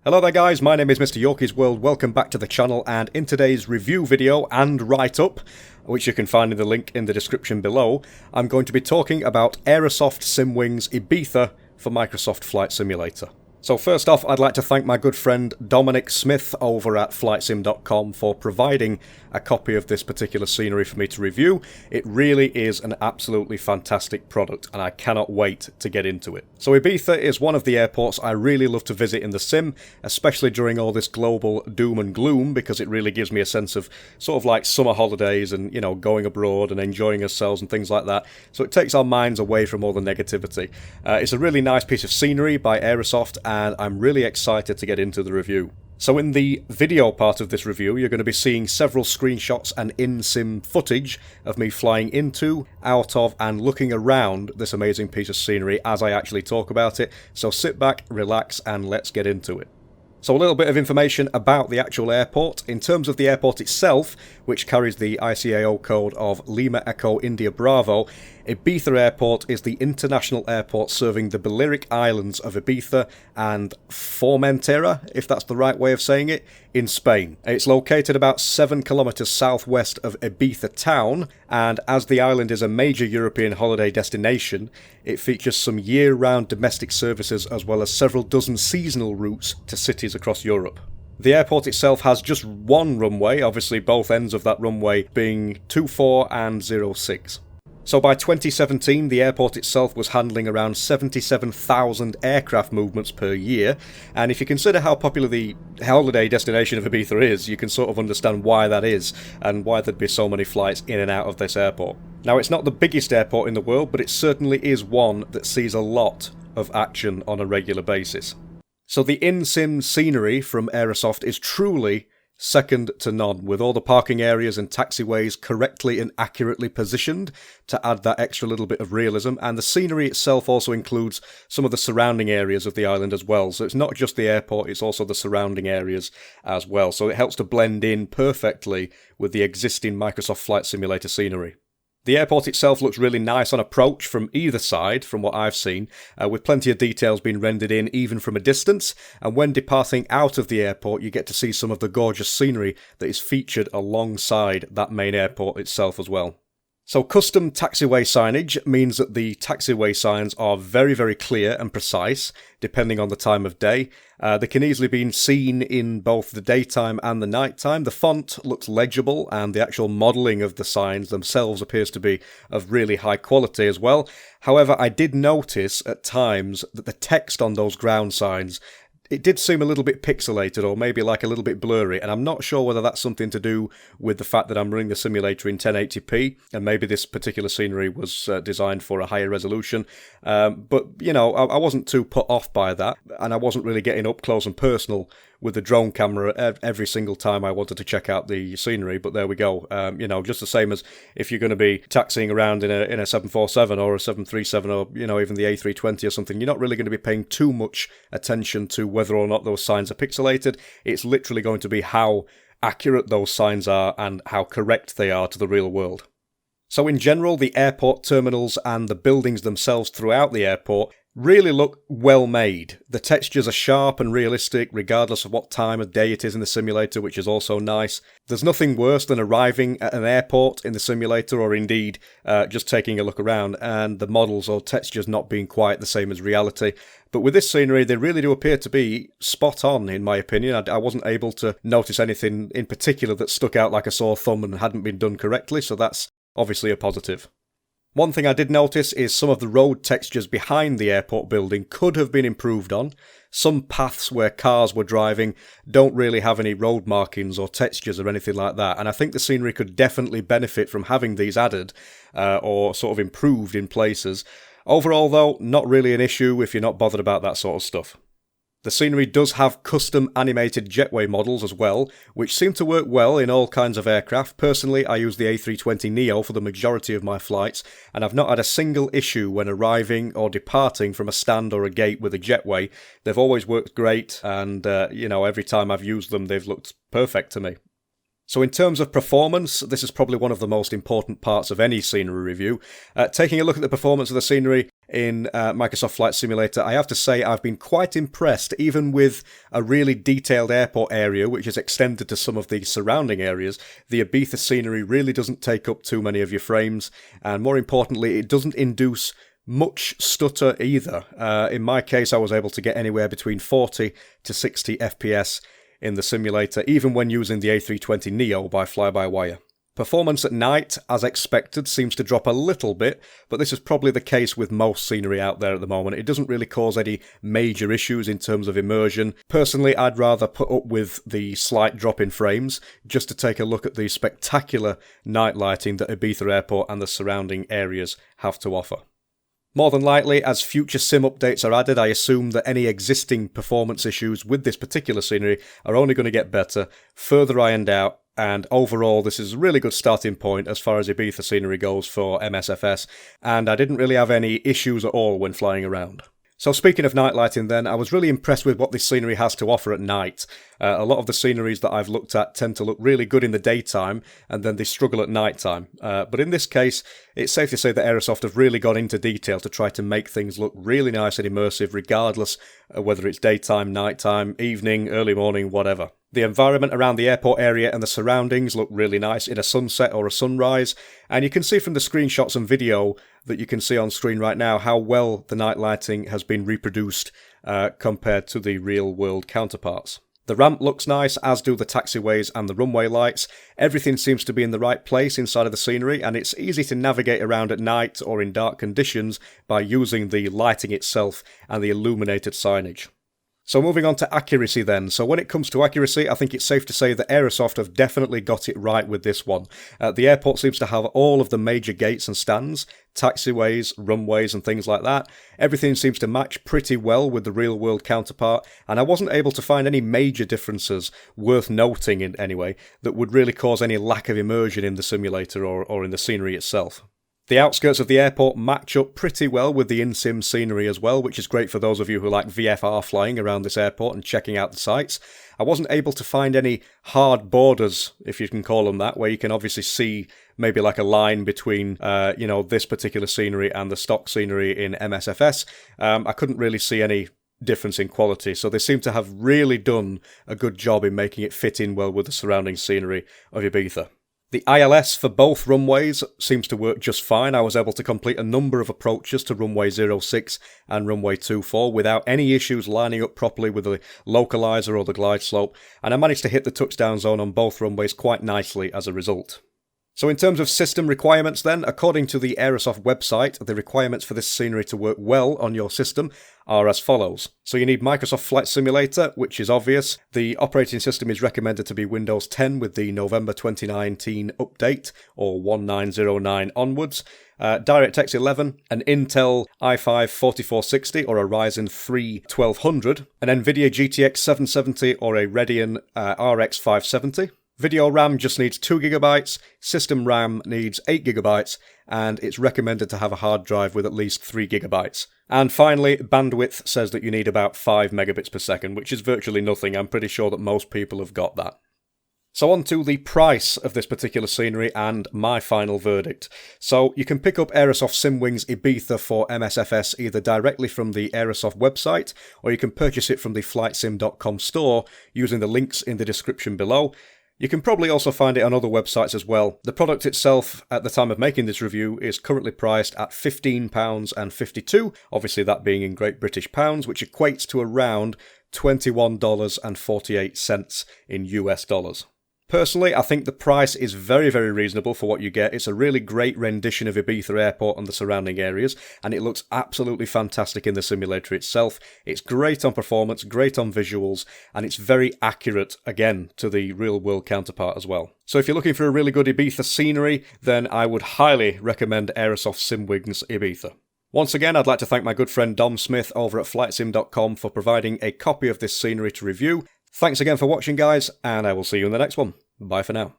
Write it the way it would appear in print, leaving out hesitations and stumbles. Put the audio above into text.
Hello there guys, my name is MrYorkiesWorld, welcome back to the channel, and in today's review video and write-up, which you can find in the link in the description below, I'm going to be talking about Aerosoft Sim-Wings Ibiza for Microsoft Flight Simulator. So first off, I'd like to thank my good friend Dominic Smith over at flightsim.com for providing a copy of this particular scenery for me to review. It really is an absolutely fantastic product and I cannot wait to get into it. So Ibiza is one of the airports I really love to visit in the sim, especially during all this global doom and gloom, because it really gives me a sense of sort of like summer holidays and, you know, going abroad and enjoying ourselves and things like that. So it takes our minds away from all the negativity. It's a really nice piece of scenery by Aerosoft, and I'm really excited to get into the review. So in the video part of this review, you're going to be seeing several screenshots and in-sim footage of me flying into, out of, and looking around this amazing piece of scenery as I actually talk about it. So sit back, relax, and let's get into it. So a little bit of information about the actual airport. In terms of the airport itself, which carries the ICAO code of Lima Echo India Bravo, Ibiza Airport is the international airport serving the Balearic Islands of Ibiza and Formentera, if that's the right way of saying it, in Spain. It's located about 7 kilometers southwest of Ibiza town, and as the island is a major European holiday destination, it features some year-round domestic services as well as several dozen seasonal routes to cities across Europe. The airport itself has just one runway, obviously both ends of that runway being 24 and 06. So by 2017, the airport itself was handling around 77,000 aircraft movements per year, and if you consider how popular the holiday destination of Ibiza is, you can sort of understand why that is, and why there'd be so many flights in and out of this airport. Now, it's not the biggest airport in the world, but it certainly is one that sees a lot of action on a regular basis. So the in-sim scenery from Aerosoft is truly second to none, with all the parking areas and taxiways correctly and accurately positioned to add that extra little bit of realism, and the scenery itself also includes some of the surrounding areas of the island as well. So it's not just the airport, it's also the surrounding areas as well. So it helps to blend in perfectly with the existing Microsoft Flight Simulator scenery. The airport itself looks really nice on approach from either side, from what I've seen, with plenty of details being rendered in even from a distance, and when departing out of the airport you get to see some of the gorgeous scenery that is featured alongside that main airport itself as well. So custom taxiway signage means that the taxiway signs are very, very clear and precise, depending on the time of day. They can easily be seen in both the daytime and the nighttime. The font looks legible, and the actual modelling of the signs themselves appears to be of really high quality as well. However, I did notice at times that the text on those ground signs, it did seem a little bit pixelated, or maybe like a little bit blurry, and I'm not sure whether that's something to do with the fact that I'm running the simulator in 1080p, and maybe this particular scenery was designed for a higher resolution. But, you know, I wasn't too put off by that, and I wasn't really getting up close and personal with the drone camera every single time I wanted to check out the scenery, but there we go. You know, just the same as if you're going to be taxiing around in a 747 or a 737 or, you know, even the A320 or something, you're not really going to be paying too much attention to whether or not those signs are pixelated. It's literally going to be how accurate those signs are and how correct they are to the real world. So in general, the airport terminals and the buildings themselves throughout the airport really look well made. The textures are sharp and realistic regardless of what time of day it is in the simulator, which is also nice. There's nothing worse than arriving at an airport in the simulator, or indeed just taking a look around, and the models or textures not being quite the same as reality. But with this scenery, they really do appear to be spot on, in my opinion. I wasn't able to notice anything in particular that stuck out like a sore thumb and hadn't been done correctly, so that's obviously a positive. One thing I did notice is some of the road textures behind the airport building could have been improved on. Some paths where cars were driving don't really have any road markings or textures or anything like that, and I think the scenery could definitely benefit from having these added or sort of improved in places. Overall though, not really an issue if you're not bothered about that sort of stuff. The scenery does have custom animated jetway models as well, which seem to work well in all kinds of aircraft. Personally, I use the A320neo for the majority of my flights, and I've not had a single issue when arriving or departing from a stand or a gate with a jetway. They've always worked great, and you know, every time I've used them, they've looked perfect to me. So in terms of performance, this is probably one of the most important parts of any scenery review. Taking a look at the performance of the scenery, in Microsoft Flight Simulator, I have to say I've been quite impressed, even with a really detailed airport area, which is extended to some of the surrounding areas. The Ibiza scenery really doesn't take up too many of your frames, and more importantly, it doesn't induce much stutter either. In my case, I was able to get anywhere between 40 to 60 FPS in the simulator, even when using the A320neo by fly-by-wire. Performance at night, as expected, seems to drop a little bit, but this is probably the case with most scenery out there at the moment. It doesn't really cause any major issues in terms of immersion. Personally, I'd rather put up with the slight drop in frames just to take a look at the spectacular night lighting that Ibiza Airport and the surrounding areas have to offer. More than likely, as future sim updates are added, I assume that any existing performance issues with this particular scenery are only going to get better, further ironed out, and overall this is a really good starting point as far as Ibiza scenery goes for MSFS, and I didn't really have any issues at all when flying around. So speaking of night lighting then, I was really impressed with what this scenery has to offer at night. A lot of the sceneries that I've looked at tend to look really good in the daytime, and then they struggle at night time. But in this case, it's safe to say that Aerosoft have really gone into detail to try to make things look really nice and immersive, regardless of whether it's daytime, nighttime, evening, early morning, whatever. The environment around the airport area and the surroundings look really nice in a sunset or a sunrise, and you can see from the screenshots and video that you can see on screen right now how well the night lighting has been reproduced compared to the real-world counterparts. The ramp looks nice, as do the taxiways and the runway lights. Everything seems to be in the right place inside of the scenery, and it's easy to navigate around at night or in dark conditions by using the lighting itself and the illuminated signage. So moving on to accuracy then. So when it comes to accuracy, I think it's safe to say that Aerosoft have definitely got it right with this one. The airport seems to have all of the major gates and stands, taxiways, runways and things like that. Everything seems to match pretty well with the real-world counterpart, and I wasn't able to find any major differences worth noting in any way that would really cause any lack of immersion in the simulator or in the scenery itself. The outskirts of the airport match up pretty well with the in-sim scenery as well, which is great for those of you who like VFR flying around this airport and checking out the sights. I wasn't able to find any hard borders, if you can call them that, where you can obviously see maybe like a line between, this particular scenery and the stock scenery in MSFS. I couldn't really see any difference in quality, so they seem to have really done a good job in making it fit in well with the surrounding scenery of Ibiza. The ILS for both runways seems to work just fine. I was able to complete a number of approaches to runway 06 and runway 24 without any issues lining up properly with the localizer or the glide slope, and I managed to hit the touchdown zone on both runways quite nicely as a result. So in terms of system requirements then, according to the Aerosoft website, the requirements for this scenery to work well on your system are as follows. So you need Microsoft Flight Simulator, which is obvious. The operating system is recommended to be Windows 10 with the November 2019 update, or 1909 onwards. DirectX 11, an Intel i5-4460 or a Ryzen 3 1200, an NVIDIA GTX 770 or a Radeon RX 570. Video RAM just needs 2GB, system RAM needs 8GB, and it's recommended to have a hard drive with at least 3GB. And finally, bandwidth says that you need about 5 megabits per second, which is virtually nothing. I'm pretty sure that most people have got that. So on to the price of this particular scenery and my final verdict. So you can pick up Aerosoft Sim-Wings Ibiza for MSFS either directly from the Aerosoft website, or you can purchase it from the flightsim.com store using the links in the description below. You can probably also find it on other websites as well. The product itself, at the time of making this review, is currently priced at £15.52, obviously that being in Great British pounds, which equates to around $21.48 in US dollars. Personally, I think the price is very, very reasonable for what you get. It's a really great rendition of Ibiza Airport and the surrounding areas, and it looks absolutely fantastic in the simulator itself. It's great on performance, great on visuals, and it's very accurate, again, to the real-world counterpart as well. So if you're looking for a really good Ibiza scenery, then I would highly recommend Aerosoft Sim-Wings Ibiza. Once again, I'd like to thank my good friend Dom Smith over at flightsim.com for providing a copy of this scenery to review. Thanks again for watching, guys, and I will see you in the next one. Bye for now.